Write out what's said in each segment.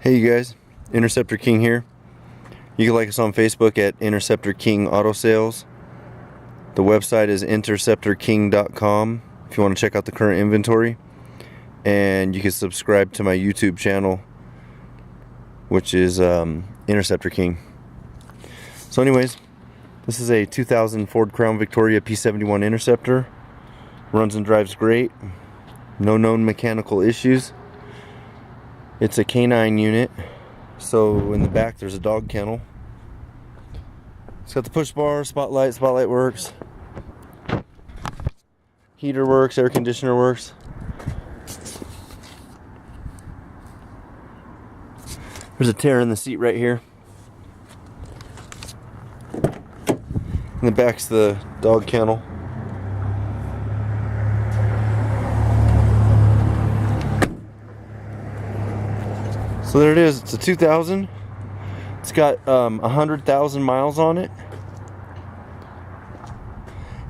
Hey you guys, Interceptor King here. You can like us on Facebook at Interceptor King Auto Sales. The website is interceptorking.com if you want to check out the current inventory. And you can subscribe to my YouTube channel, which is Interceptor King. So anyways, this is a 2000 Ford Crown Victoria P71 Interceptor. Runs and drives great. No known mechanical issues. It's a K-9 unit, so in the back there's a dog kennel. It's got the push bar, spotlight works, heater works, air conditioner works. There's a tear in the seat right here. In the back's the dog kennel. So there it is. It's a 2000. It's got 100,000 miles on it.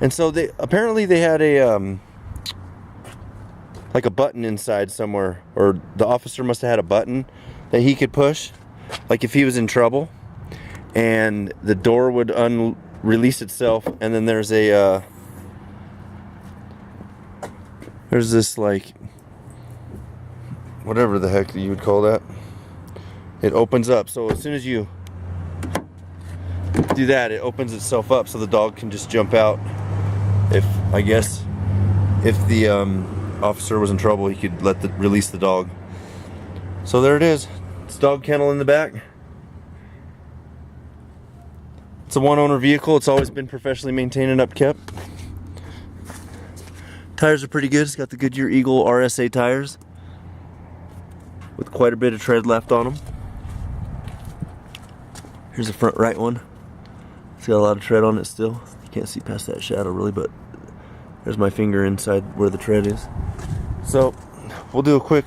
And so they apparently had a like a button inside somewhere, or the officer must have had a button that he could push, like if he was in trouble, and the door would release itself. And then there's a there's this, like, whatever the heck you would call that. It opens up, so as soon as you do that, it opens itself up so the dog can just jump out. If the officer was in trouble, he could release the dog. So there it is. It's dog kennel in the back. It's a one-owner vehicle. It's always been professionally maintained and upkept. Tires are pretty good. It's got the Goodyear Eagle RSA tires with quite a bit of tread left on them. Here's the front right one. It's got a lot of tread on it still. You can't see past that shadow really, but there's my finger inside where the tread is. So we'll do a quick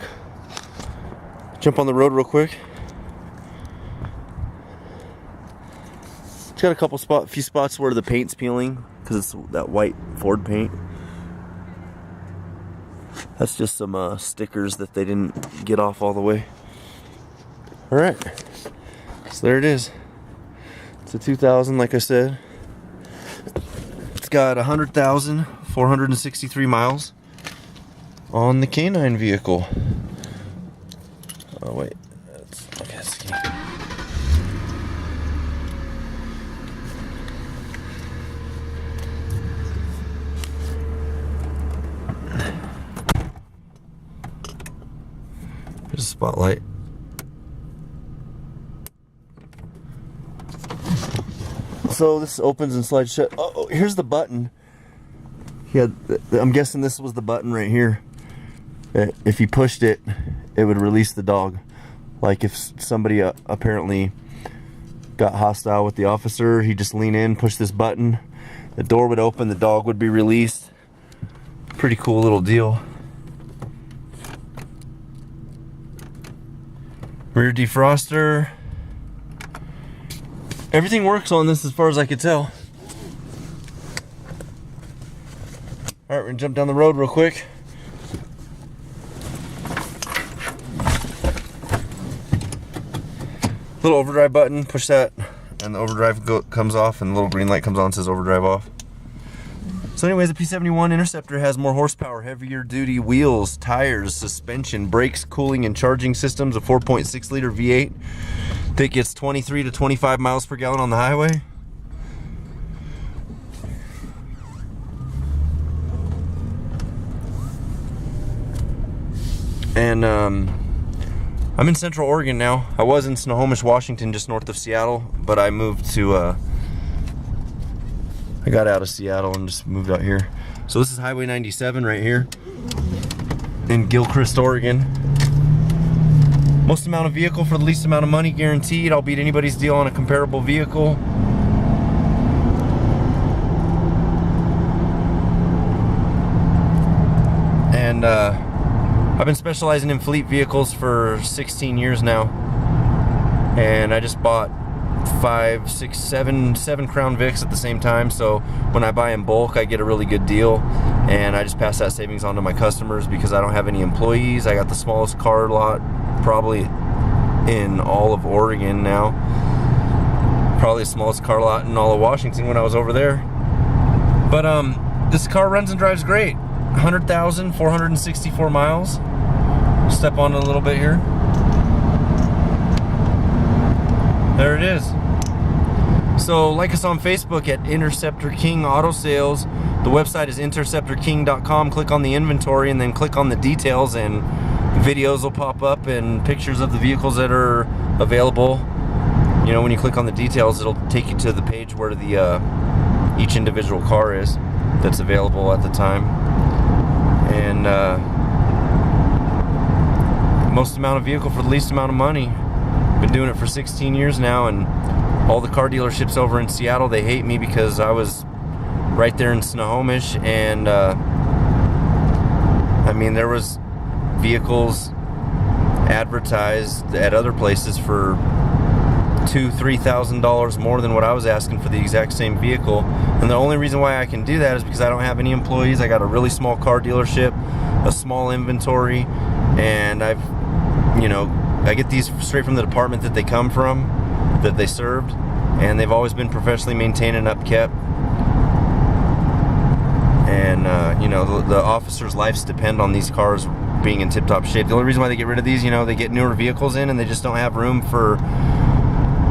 jump on the road real quick. It's got a few spots where the paint's peeling because it's that white Ford paint. That's just some stickers that they didn't get off all the way. Alright, so there it is. It's a 2000, like I said. It's got 100,463 miles on the K-9 vehicle. Oh wait, here's a spotlight. So this opens and slides shut. Oh, here's the button. I'm guessing this was the button right here. If he pushed it, it would release the dog. Like if somebody apparently got hostile with the officer, he'd just lean in, push this button, the door would open, the dog would be released. Pretty cool little deal. Rear defroster. Everything works on this as far as I could tell. Alright, we're gonna jump down the road real quick. Little overdrive button, push that, and the overdrive comes off, and the little green light comes on and says overdrive off. So anyways, the P71 Interceptor has more horsepower, heavier duty wheels, tires, suspension, brakes, cooling, and charging systems, a 4.6 liter V8 that gets 23 to 25 miles per gallon on the highway. And I'm in Central Oregon now. I was in Snohomish, Washington, just north of Seattle, but I moved to I got out of Seattle and just moved out here. So this is Highway 97 right here in Gilchrist, Oregon. Most amount of vehicle for the least amount of money guaranteed. I'll beat anybody's deal on a comparable vehicle. And I've been specializing in fleet vehicles for 16 years now. And I just bought 5, 6, 7 Crown Vics at the same time. So when I buy in bulk, I get a really good deal. And I just pass that savings on to my customers because I don't have any employees. I got the smallest car lot probably in all of Oregon now. Probably the smallest car lot in all of Washington when I was over there. But this car runs and drives great. 100,464 miles. Step on it a little bit here. There it is. So like us on Facebook at Interceptor King Auto Sales. The website is interceptorking.com. Click on the inventory and then click on the details, and videos will pop up and pictures of the vehicles that are available. You know, when you click on the details, it'll take you to the page where the each individual car is that's available at the time. And most amount of vehicle for the least amount of money. Been doing it for 16 years now, and all the car dealerships over in Seattle, they hate me because I was right there in Snohomish, and I mean, there was vehicles advertised at other places for $2,000-3,000 more than what I was asking for the exact same vehicle. And the only reason why I can do that is because I don't have any employees. I got a really small car dealership, a small inventory, and I get these straight from the department that they come from, that they served, and they've always been professionally maintained and upkept. And the officers' lives depend on these cars being in tip-top shape. The only reason why they get rid of these, they get newer vehicles in, and they just don't have room for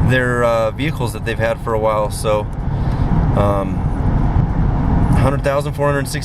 their vehicles that they've had for a while. So 100,460